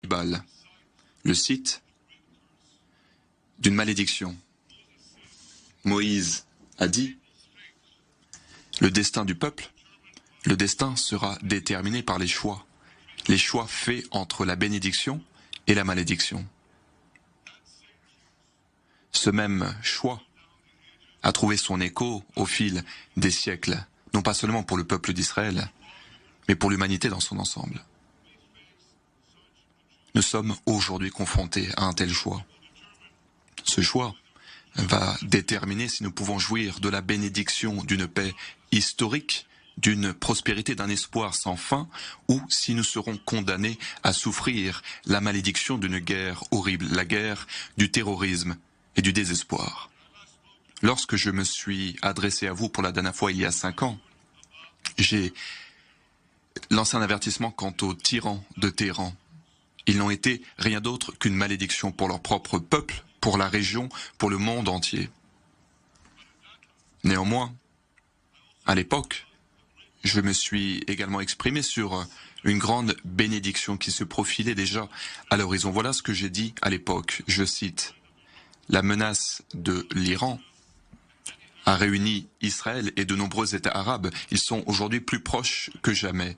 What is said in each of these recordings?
Bâle, le site d'une malédiction. Moïse a dit, le destin du peuple, le destin sera déterminé par les choix faits entre la bénédiction et la malédiction. Ce même choix a trouvé son écho au fil des siècles, non pas seulement pour le peuple d'Israël, mais pour l'humanité dans son ensemble. Nous sommes aujourd'hui confrontés à un tel choix. Ce choix va déterminer si nous pouvons jouir de la bénédiction d'une paix historique, d'une prospérité, d'un espoir sans fin, ou si nous serons condamnés à souffrir la malédiction d'une guerre horrible, la guerre du terrorisme et du désespoir. Lorsque je me suis adressé à vous pour la dernière fois il y a 5 ans, j'ai lancé un avertissement quant aux tyrans de Téhéran. Ils n'ont été rien d'autre qu'une malédiction pour leur propre peuple, pour la région, pour le monde entier. Néanmoins, à l'époque, je me suis également exprimé sur une grande bénédiction qui se profilait déjà à l'horizon. Voilà ce que j'ai dit à l'époque, je cite, « La menace de l'Iran a réuni Israël et de nombreux États arabes. Ils sont aujourd'hui plus proches que jamais.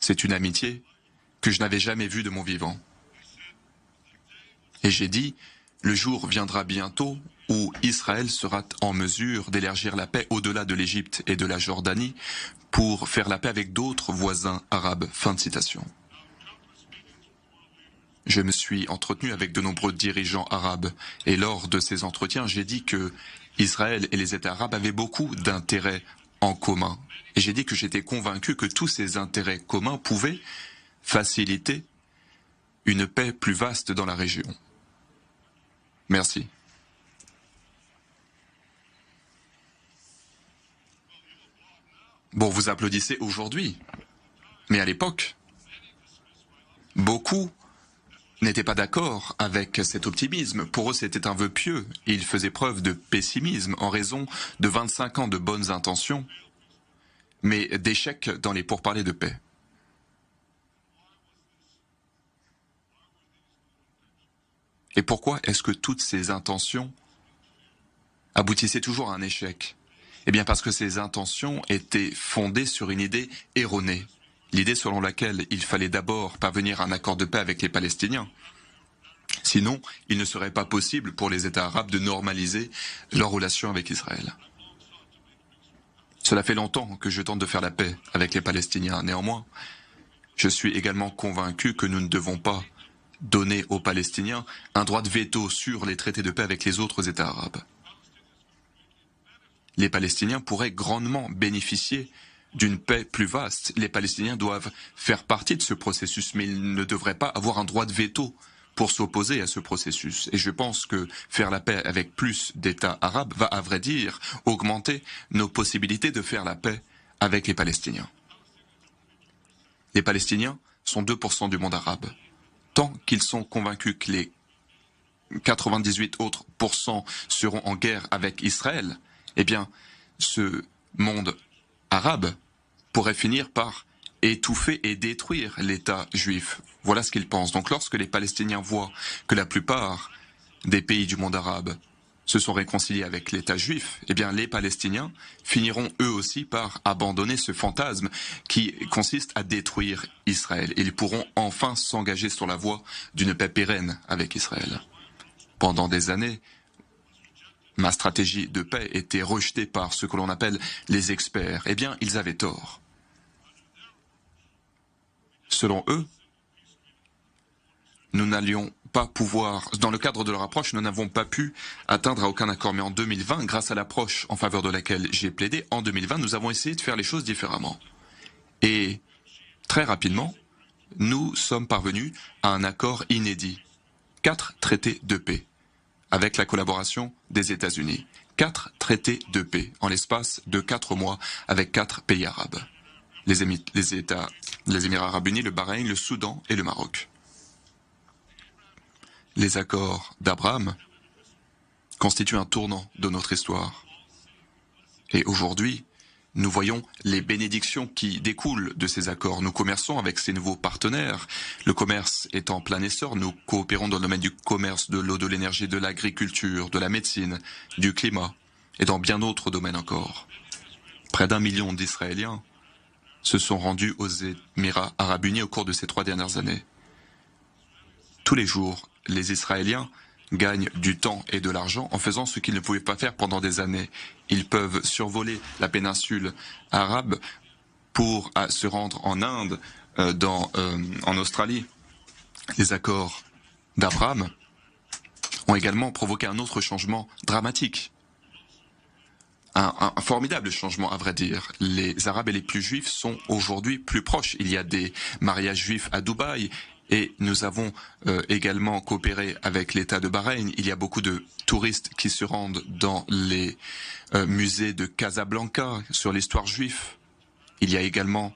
C'est une amitié que je n'avais jamais vue de mon vivant. » Et j'ai dit, le jour viendra bientôt où Israël sera en mesure d'élargir la paix au-delà de l'Égypte et de la Jordanie pour faire la paix avec d'autres voisins arabes. Fin de citation. Je me suis entretenu avec de nombreux dirigeants arabes et lors de ces entretiens, j'ai dit que Israël et les États arabes avaient beaucoup d'intérêts en commun. Et j'ai dit que j'étais convaincu que tous ces intérêts communs pouvaient faciliter une paix plus vaste dans la région. Merci. Bon, vous applaudissez aujourd'hui, mais à l'époque, beaucoup n'étaient pas d'accord avec cet optimisme. Pour eux, c'était un vœu pieux et ils faisaient preuve de pessimisme en raison de 25 ans de bonnes intentions, mais d'échecs dans les pourparlers de paix. Et pourquoi est-ce que toutes ces intentions aboutissaient toujours à un échec? Eh bien parce que ces intentions étaient fondées sur une idée erronée. L'idée selon laquelle il fallait d'abord parvenir à un accord de paix avec les Palestiniens. Sinon, il ne serait pas possible pour les États arabes de normaliser leurs relations avec Israël. Cela fait longtemps que je tente de faire la paix avec les Palestiniens. Néanmoins, je suis également convaincu que nous ne devons pas donner aux Palestiniens un droit de veto sur les traités de paix avec les autres États arabes. Les Palestiniens pourraient grandement bénéficier d'une paix plus vaste. Les Palestiniens doivent faire partie de ce processus, mais ils ne devraient pas avoir un droit de veto pour s'opposer à ce processus. Et je pense que faire la paix avec plus d'États arabes va, à vrai dire, augmenter nos possibilités de faire la paix avec les Palestiniens. Les Palestiniens sont 2% du monde arabe. Tant qu'ils sont convaincus que les 98 autres pourcents seront en guerre avec Israël, eh bien, ce monde arabe pourrait finir par étouffer et détruire l'État juif. Voilà ce qu'ils pensent. Donc lorsque les Palestiniens voient que la plupart des pays du monde arabe se sont réconciliés avec l'État juif, eh bien les Palestiniens finiront eux aussi par abandonner ce fantasme qui consiste à détruire Israël. Et ils pourront enfin s'engager sur la voie d'une paix pérenne avec Israël. Pendant des années, ma stratégie de paix était rejetée par ce que l'on appelle les experts. Eh bien, ils avaient tort. Selon eux, nous n'allions pas pouvoir, dans le cadre de leur approche, nous n'avons pas pu atteindre à aucun accord. Mais en 2020, grâce à l'approche en faveur de laquelle j'ai plaidé, en 2020, nous avons essayé de faire les choses différemment. Et très rapidement, nous sommes parvenus à un accord inédit. 4 traités de paix, avec la collaboration des États-Unis. 4 traités de paix, en l'espace de 4 mois, avec 4 pays arabes. Les Émirats arabes unis, le Bahreïn, le Soudan et le Maroc. Les accords d'Abraham constituent un tournant de notre histoire. Et aujourd'hui, Nous voyons les bénédictions qui découlent de ces accords. Nous commerçons avec ces nouveaux partenaires. Le commerce est en plein essor. Nous coopérons dans le domaine du commerce, de l'eau, de l'énergie, de l'agriculture, de la médecine, du climat et dans bien d'autres domaines encore. Près d'1 million d'Israéliens se sont rendus aux Émirats arabes unis au cours de ces 3 dernières années. Tous les jours, les Israéliens gagnent du temps et de l'argent en faisant ce qu'ils ne pouvaient pas faire pendant des années. Ils peuvent survoler la péninsule arabe pour se rendre en Inde, en Australie. Les accords d'Abraham ont également provoqué un autre changement dramatique. Un formidable changement, à vrai dire. Les Arabes et les plus juifs sont aujourd'hui plus proches. Il y a des mariages juifs à Dubaï et nous avons également coopéré avec l'État de Bahreïn. Il y a beaucoup de touristes qui se rendent dans les musées de Casablanca sur l'histoire juive. Il y a également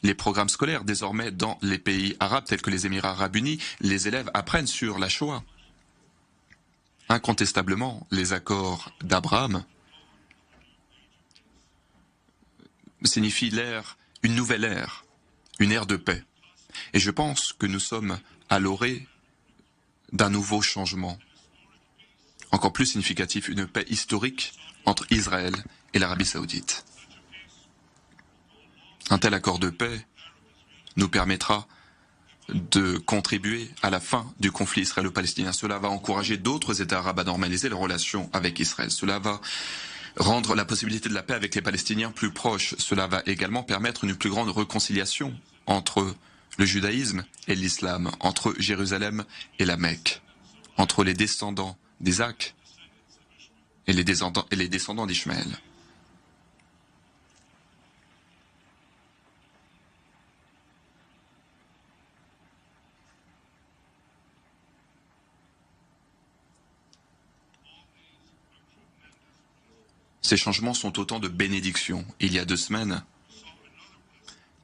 les programmes scolaires. Désormais, dans les pays arabes tels que les Émirats arabes unis, les élèves apprennent sur la Shoah. Incontestablement, les accords d'Abraham signifie une nouvelle ère, une ère de paix. Et je pense que nous sommes à l'orée d'un nouveau changement, encore plus significatif, une paix historique entre Israël et l'Arabie saoudite. Un tel accord de paix nous permettra de contribuer à la fin du conflit israélo-palestinien. Cela va encourager d'autres États arabes à normaliser leurs relations avec Israël. Cela va rendre la possibilité de la paix avec les Palestiniens plus proche. Cela va également permettre une plus grande réconciliation entre le judaïsme et l'islam, entre Jérusalem et la Mecque, entre les descendants d'Isaac et les descendants d'Ishmaël. Ces changements sont autant de bénédictions. Il y a 2 semaines,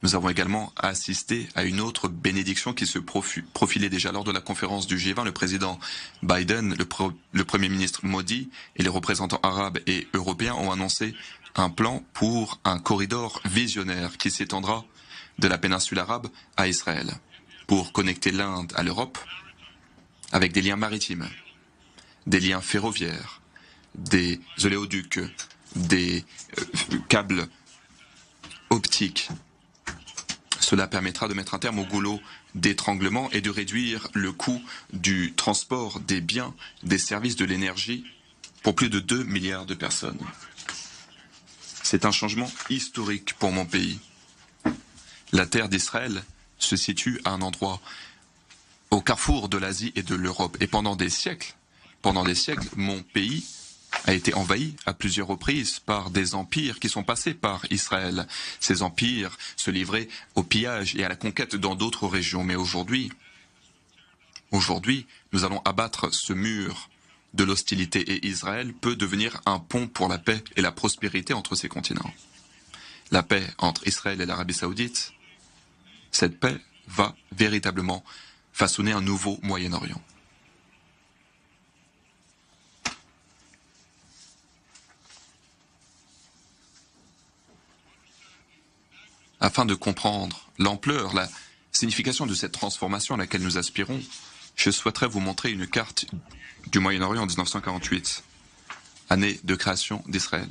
nous avons également assisté à une autre bénédiction qui se profilait déjà lors de la conférence du G20. Le président Biden, le Premier ministre Modi et les représentants arabes et européens ont annoncé un plan pour un corridor visionnaire qui s'étendra de la péninsule arabe à Israël, pour connecter l'Inde à l'Europe avec des liens maritimes, des liens ferroviaires, des oléoducs, des câbles optiques. Cela permettra de mettre un terme au goulot d'étranglement et de réduire le coût du transport des biens, des services, de l'énergie pour plus de 2 milliards de personnes. C'est un changement historique pour mon pays. La terre d'Israël se situe à un endroit au carrefour de l'Asie et de l'Europe. Et pendant des siècles, mon pays a été envahi à plusieurs reprises par des empires qui sont passés par Israël. Ces empires se livraient au pillage et à la conquête dans d'autres régions. Mais aujourd'hui, nous allons abattre ce mur de l'hostilité et Israël peut devenir un pont pour la paix et la prospérité entre ces continents. La paix entre Israël et l'Arabie saoudite, cette paix va véritablement façonner un nouveau Moyen-Orient. Afin de comprendre l'ampleur, la signification de cette transformation à laquelle nous aspirons, je souhaiterais vous montrer une carte du Moyen-Orient en 1948, année de création d'Israël.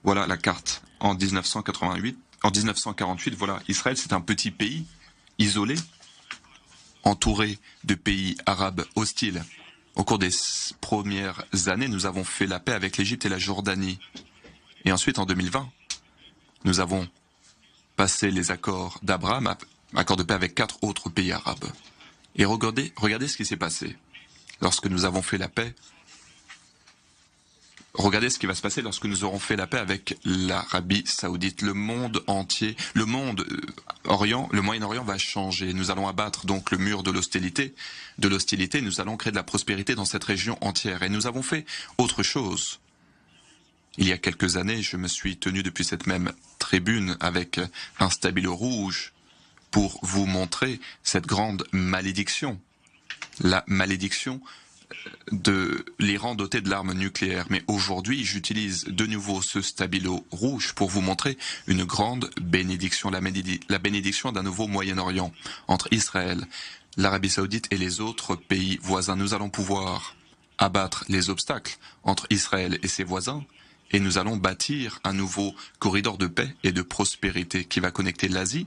Voilà la carte en 1988. En 1948, voilà, Israël, c'est un petit pays isolé, entouré de pays arabes hostiles. Au cours des premières années, nous avons fait la paix avec l'Égypte et la Jordanie. Et ensuite, en 2020, nous avons passé les accords d'Abraham, accords de paix avec 4 autres pays arabes. Et regardez ce qui s'est passé. Lorsque nous avons fait la paix, regardez ce qui va se passer lorsque nous aurons fait la paix avec l'Arabie saoudite. Le monde entier, le Moyen-Orient va changer. Nous allons abattre donc le mur de l'hostilité. Nous allons créer de la prospérité dans cette région entière. Et nous avons fait autre chose. Il y a quelques années, je me suis tenu depuis cette même tribune avec un stabilo rouge pour vous montrer cette grande malédiction. La malédiction de l'Iran doté de l'arme nucléaire. Mais aujourd'hui, j'utilise de nouveau ce stabilo rouge pour vous montrer une grande bénédiction, la bénédiction d'un nouveau Moyen-Orient entre Israël, l'Arabie Saoudite et les autres pays voisins. Nous allons pouvoir abattre les obstacles entre Israël et ses voisins et nous allons bâtir un nouveau corridor de paix et de prospérité qui va connecter l'Asie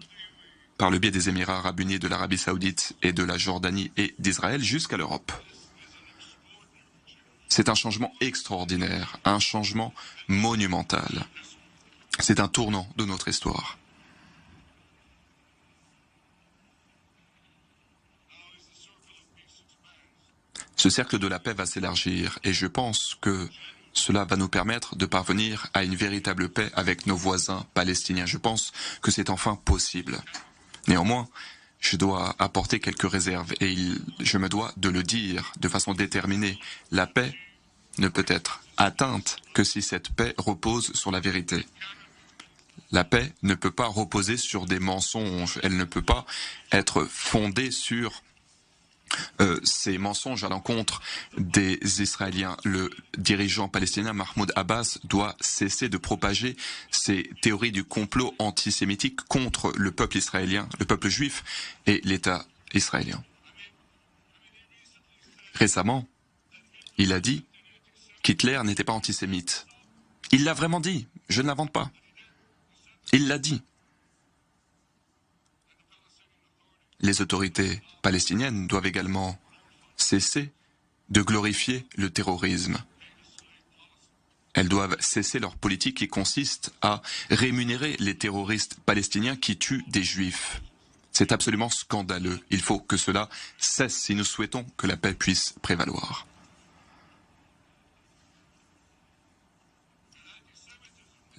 par le biais des Émirats arabes unis, de l'Arabie Saoudite et de la Jordanie et d'Israël jusqu'à l'Europe. C'est un changement extraordinaire, un changement monumental. C'est un tournant de notre histoire. Ce cercle de la paix va s'élargir et je pense que cela va nous permettre de parvenir à une véritable paix avec nos voisins palestiniens. Je pense que c'est enfin possible. Néanmoins, je dois apporter quelques réserves et je me dois de le dire de façon déterminée. La paix ne peut être atteinte que si cette paix repose sur la vérité. La paix ne peut pas reposer sur des mensonges, elle ne peut pas être fondée sur ces mensonges à l'encontre des Israéliens. Le dirigeant palestinien Mahmoud Abbas doit cesser de propager ces théories du complot antisémitique contre le peuple israélien, le peuple juif et l'État israélien. Récemment, il a dit qu'Hitler n'était pas antisémite. Il l'a vraiment dit, je ne l'invente pas. Il l'a dit. Les autorités palestiniennes doivent également cesser de glorifier le terrorisme. Elles doivent cesser leur politique qui consiste à rémunérer les terroristes palestiniens qui tuent des juifs. C'est absolument scandaleux. Il faut que cela cesse si nous souhaitons que la paix puisse prévaloir.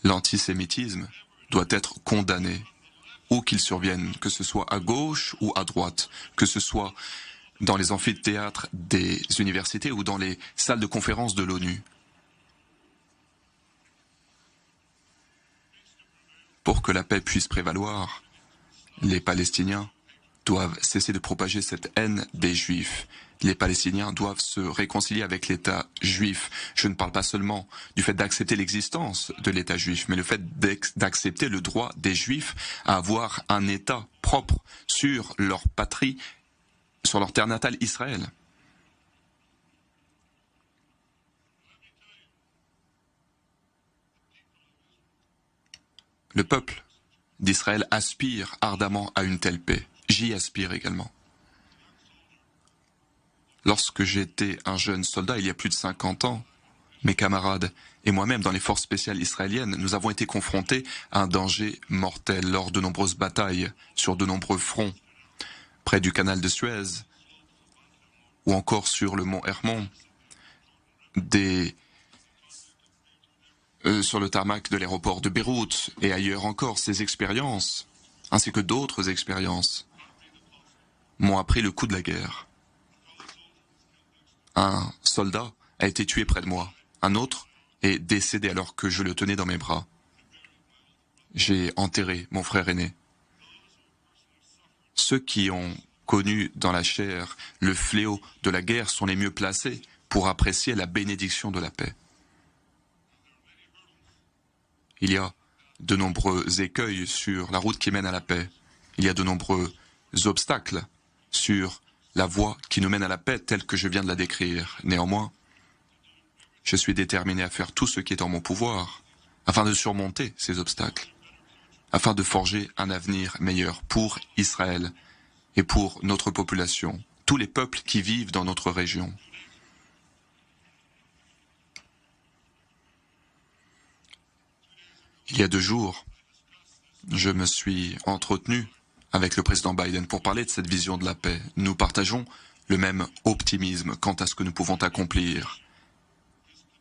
L'antisémitisme doit être condamné, où qu'il survienne, que ce soit à gauche ou à droite, que ce soit dans les amphithéâtres des universités ou dans les salles de conférence de l'ONU. Pour que la paix puisse prévaloir, les Palestiniens doivent cesser de propager cette haine des Juifs. Les Palestiniens doivent se réconcilier avec l'État juif. Je ne parle pas seulement du fait d'accepter l'existence de l'État juif, mais le fait d'accepter le droit des Juifs à avoir un État propre sur leur patrie, sur leur terre natale Israël. Le peuple d'Israël aspire ardemment à une telle paix. J'y aspire également. Lorsque j'étais un jeune soldat, il y a plus de 50 ans, mes camarades et moi-même dans les forces spéciales israéliennes, nous avons été confrontés à un danger mortel lors de nombreuses batailles sur de nombreux fronts, près du canal de Suez, ou encore sur le mont Hermon, sur le tarmac de l'aéroport de Beyrouth et ailleurs encore. Ces expériences, ainsi que d'autres expériences, m'ont appris le coup de la guerre. Un soldat a été tué près de moi. Un autre est décédé alors que je le tenais dans mes bras. J'ai enterré mon frère aîné. Ceux qui ont connu dans la chair le fléau de la guerre sont les mieux placés pour apprécier la bénédiction de la paix. Il y a de nombreux écueils sur la route qui mène à la paix. Il y a de nombreux obstacles sur la voie qui nous mène à la paix telle que je viens de la décrire. Néanmoins, je suis déterminé à faire tout ce qui est en mon pouvoir afin de surmonter ces obstacles, afin de forger un avenir meilleur pour Israël et pour notre population, tous les peuples qui vivent dans notre région. Il y a 2 jours, je me suis entretenu avec le président Biden pour parler de cette vision de la paix. Nous partageons le même optimisme quant à ce que nous pouvons accomplir.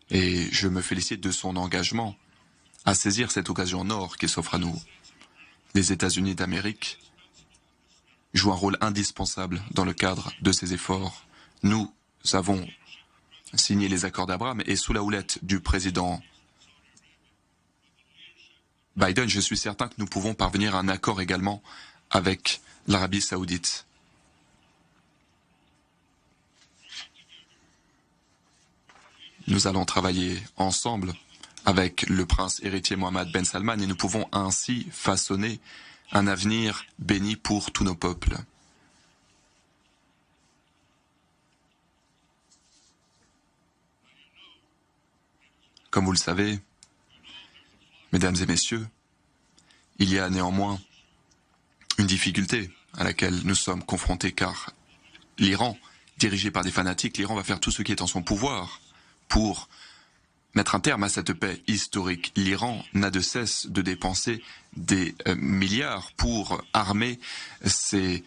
Et je me félicite de son engagement à saisir cette occasion en or qui s'offre à nous. Les États-Unis d'Amérique jouent un rôle indispensable dans le cadre de ces efforts. Nous avons signé les accords d'Abraham et sous la houlette du président Biden, je suis certain que nous pouvons parvenir à un accord également avec l'Arabie Saoudite. Nous allons travailler ensemble avec le prince héritier Mohammed Ben Salman et nous pouvons ainsi façonner un avenir béni pour tous nos peuples. Comme vous le savez, mesdames et messieurs, il y a néanmoins une difficulté à laquelle nous sommes confrontés car l'Iran, dirigé par des fanatiques, l'Iran va faire tout ce qui est en son pouvoir pour mettre un terme à cette paix historique. L'Iran n'a de cesse de dépenser des milliards pour armer ses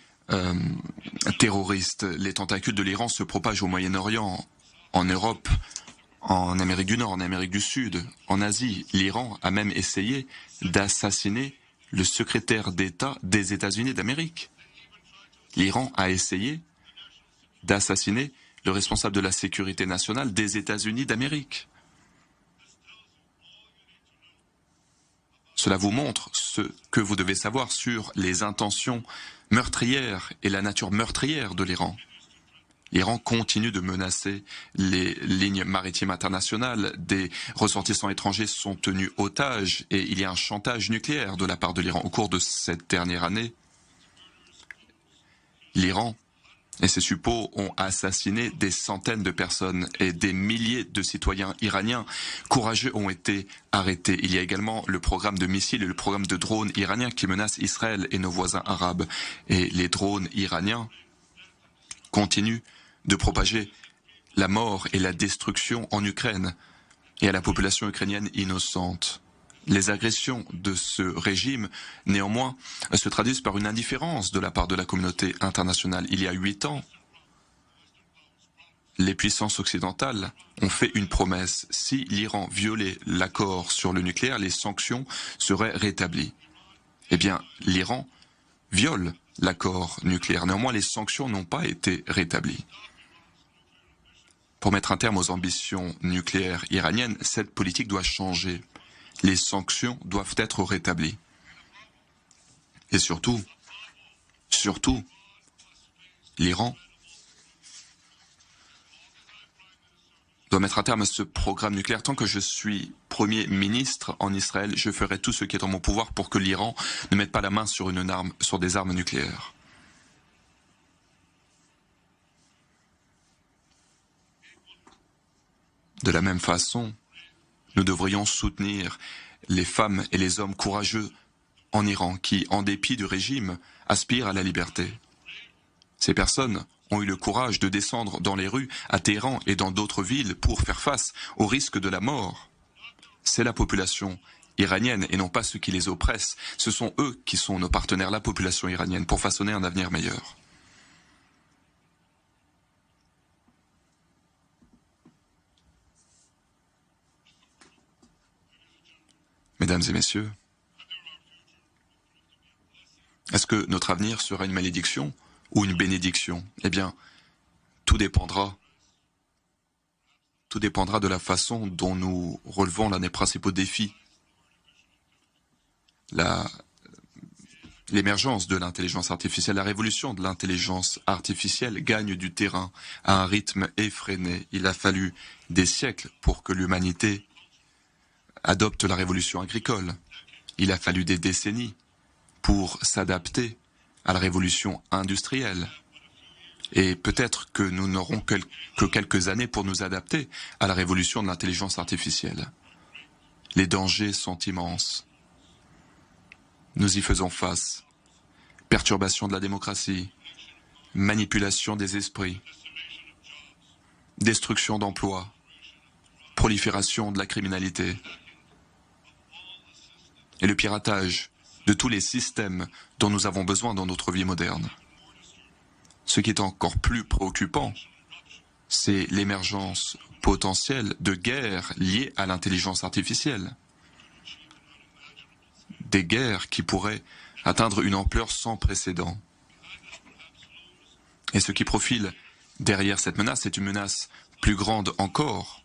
terroristes. Les tentacules de l'Iran se propagent au Moyen-Orient, en Europe, en Amérique du Nord, en Amérique du Sud, en Asie. L'Iran a même essayé d'assassiner le secrétaire d'État des États-Unis d'Amérique. L'Iran a essayé d'assassiner le responsable de la sécurité nationale des États-Unis d'Amérique. Cela vous montre ce que vous devez savoir sur les intentions meurtrières et la nature meurtrière de l'Iran. L'Iran continue de menacer les lignes maritimes internationales. Des ressortissants étrangers sont tenus otages et il y a un chantage nucléaire de la part de l'Iran. Au cours de cette dernière année, l'Iran et ses suppôts ont assassiné des centaines de personnes et des milliers de citoyens iraniens courageux ont été arrêtés. Il y a également le programme de missiles et le programme de drones iraniens qui menacent Israël et nos voisins arabes. Et les drones iraniens continuent de propager la mort et la destruction en Ukraine et à la population ukrainienne innocente. Les agressions de ce régime, néanmoins, se traduisent par une indifférence de la part de la communauté internationale. Il y a 8 ans, les puissances occidentales ont fait une promesse. Si l'Iran violait l'accord sur le nucléaire, les sanctions seraient rétablies. Eh bien, l'Iran viole l'accord nucléaire. Néanmoins, les sanctions n'ont pas été rétablies. Pour mettre un terme aux ambitions nucléaires iraniennes, cette politique doit changer. Les sanctions doivent être rétablies. Et surtout, l'Iran doit mettre un terme à ce programme nucléaire. Tant que je suis Premier ministre en Israël, je ferai tout ce qui est en mon pouvoir pour que l'Iran ne mette pas la main sur sur des armes nucléaires. De la même façon, nous devrions soutenir les femmes et les hommes courageux en Iran qui, en dépit du régime, aspirent à la liberté. Ces personnes ont eu le courage de descendre dans les rues à Téhéran et dans d'autres villes pour faire face au risque de la mort. C'est la population iranienne et non pas ceux qui les oppressent. Ce sont eux qui sont nos partenaires, la population iranienne, pour façonner un avenir meilleur. Mesdames et messieurs, est-ce que notre avenir sera une malédiction ou une bénédiction? Eh bien, tout dépendra de la façon dont nous relevons l'un des principaux défis. L'émergence de l'intelligence artificielle, la révolution de l'intelligence artificielle gagne du terrain à un rythme effréné. Il a fallu des siècles pour que l'humanité adopte la révolution agricole. Il a fallu des décennies pour s'adapter à la révolution industrielle. Et peut-être que nous n'aurons que quelques années pour nous adapter à la révolution de l'intelligence artificielle. Les dangers sont immenses. Nous y faisons face. Perturbation de la démocratie, manipulation des esprits, destruction d'emplois, prolifération de la criminalité et le piratage de tous les systèmes dont nous avons besoin dans notre vie moderne. Ce qui est encore plus préoccupant, c'est l'émergence potentielle de guerres liées à l'intelligence artificielle. Des guerres qui pourraient atteindre une ampleur sans précédent. Et ce qui profile derrière cette menace, c'est une menace plus grande encore,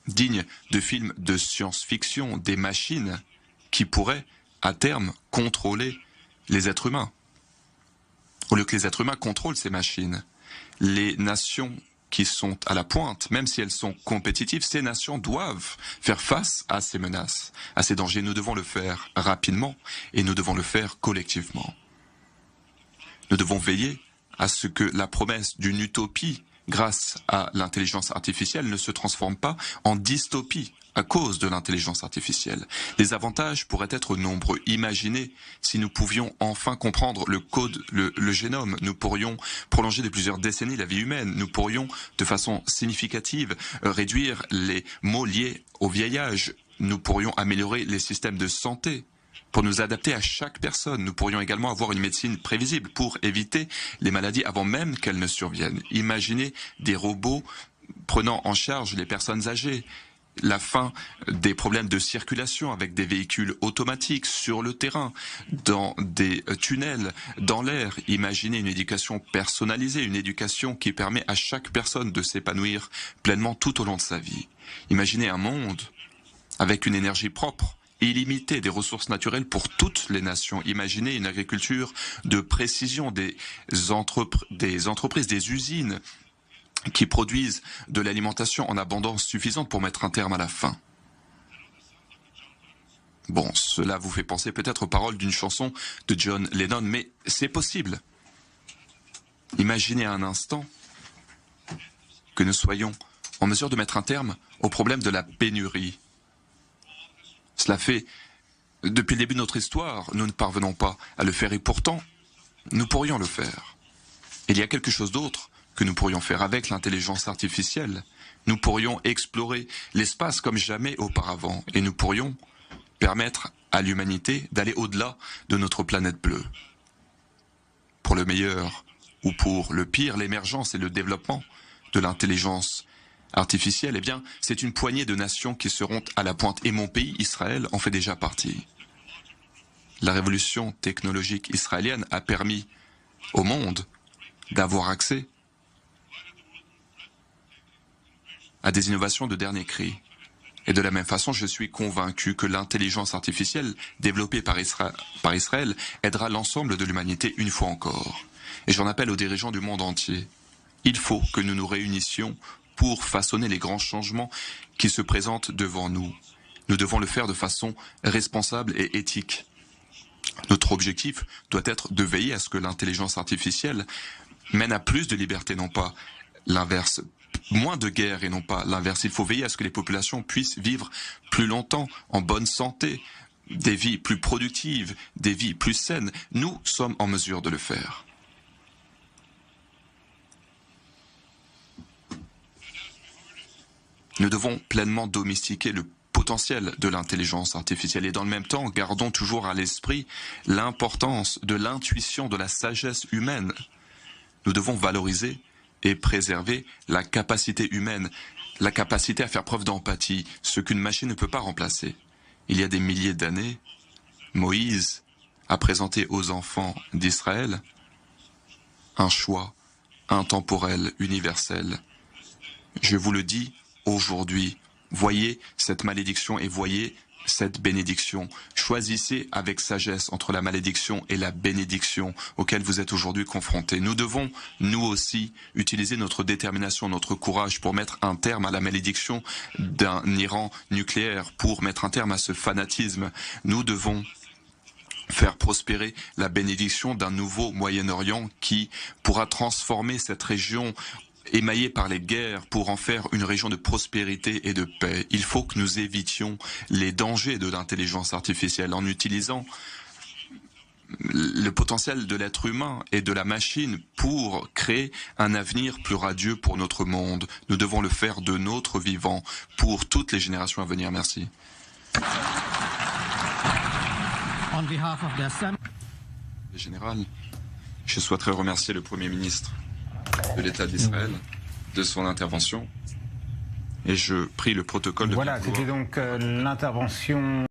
digne de films de science-fiction, des machines qui pourraient, à terme, contrôler les êtres humains. Au lieu que les êtres humains contrôlent ces machines, les nations qui sont à la pointe, même si elles sont compétitives, ces nations doivent faire face à ces menaces, à ces dangers. Nous devons le faire rapidement et nous devons le faire collectivement. Nous devons veiller à ce que la promesse d'une utopie grâce à l'intelligence artificielle ne se transforme pas en dystopie à cause de l'intelligence artificielle. Les avantages pourraient être nombreux. Imaginez si nous pouvions enfin comprendre le code, le génome. Nous pourrions prolonger de plusieurs décennies la vie humaine. Nous pourrions, de façon significative, réduire les maux liés au vieillage. Nous pourrions améliorer les systèmes de santé pour nous adapter à chaque personne. Nous pourrions également avoir une médecine prévisible pour éviter les maladies avant même qu'elles ne surviennent. Imaginez des robots prenant en charge les personnes âgées. La fin des problèmes de circulation avec des véhicules automatiques sur le terrain, dans des tunnels, dans l'air. Imaginez une éducation personnalisée, une éducation qui permet à chaque personne de s'épanouir pleinement tout au long de sa vie. Imaginez un monde avec une énergie propre, illimitée, des ressources naturelles pour toutes les nations. Imaginez une agriculture de précision, des entreprises, des usines qui produisent de l'alimentation en abondance suffisante pour mettre un terme à la faim. Bon, cela vous fait penser peut-être aux paroles d'une chanson de John Lennon, mais c'est possible. Imaginez un instant que nous soyons en mesure de mettre un terme au problème de la pénurie. Cela fait, depuis le début de notre histoire, nous ne parvenons pas à le faire et pourtant, nous pourrions le faire. Il y a quelque chose d'autre que nous pourrions faire avec l'intelligence artificielle. Nous pourrions explorer l'espace comme jamais auparavant et nous pourrions permettre à l'humanité d'aller au-delà de notre planète bleue. Pour le meilleur ou pour le pire, l'émergence et le développement de l'intelligence artificielle, eh bien, c'est une poignée de nations qui seront à la pointe et mon pays, Israël, en fait déjà partie. La révolution technologique israélienne a permis au monde d'avoir accès à des innovations de dernier cri. Et de la même façon, je suis convaincu que l'intelligence artificielle développée par Israël aidera l'ensemble de l'humanité une fois encore. Et j'en appelle aux dirigeants du monde entier. Il faut que nous nous réunissions pour façonner les grands changements qui se présentent devant nous. Nous devons le faire de façon responsable et éthique. Notre objectif doit être de veiller à ce que l'intelligence artificielle mène à plus de liberté, non pas l'inverse. Moins de guerre et non pas l'inverse. Il faut veiller à ce que les populations puissent vivre plus longtemps, en bonne santé, des vies plus productives, des vies plus saines. Nous sommes en mesure de le faire. Nous devons pleinement domestiquer le potentiel de l'intelligence artificielle et dans le même temps, gardons toujours à l'esprit l'importance de l'intuition, de la sagesse humaine. Nous devons valoriser et préserver la capacité humaine, la capacité à faire preuve d'empathie, ce qu'une machine ne peut pas remplacer. Il y a des milliers d'années, Moïse a présenté aux enfants d'Israël un choix intemporel, universel. Je vous le dis aujourd'hui, voyez cette malédiction et voyez cette bénédiction. Choisissez avec sagesse entre la malédiction et la bénédiction auxquelles vous êtes aujourd'hui confrontés. Nous devons, nous aussi, utiliser notre détermination, notre courage pour mettre un terme à la malédiction d'un Iran nucléaire, pour mettre un terme à ce fanatisme. Nous devons faire prospérer la bénédiction d'un nouveau Moyen-Orient qui pourra transformer cette région émaillée par les guerres pour en faire une région de prospérité et de paix. Il faut que nous évitions les dangers de l'intelligence artificielle en utilisant le potentiel de l'être humain et de la machine pour créer un avenir plus radieux pour notre monde. Nous devons le faire de notre vivant pour toutes les générations à venir. Merci. Général, je souhaiterais remercier le Premier ministre de l'État d'Israël de son intervention et je prie le protocole de... Voilà, c'était donc l'intervention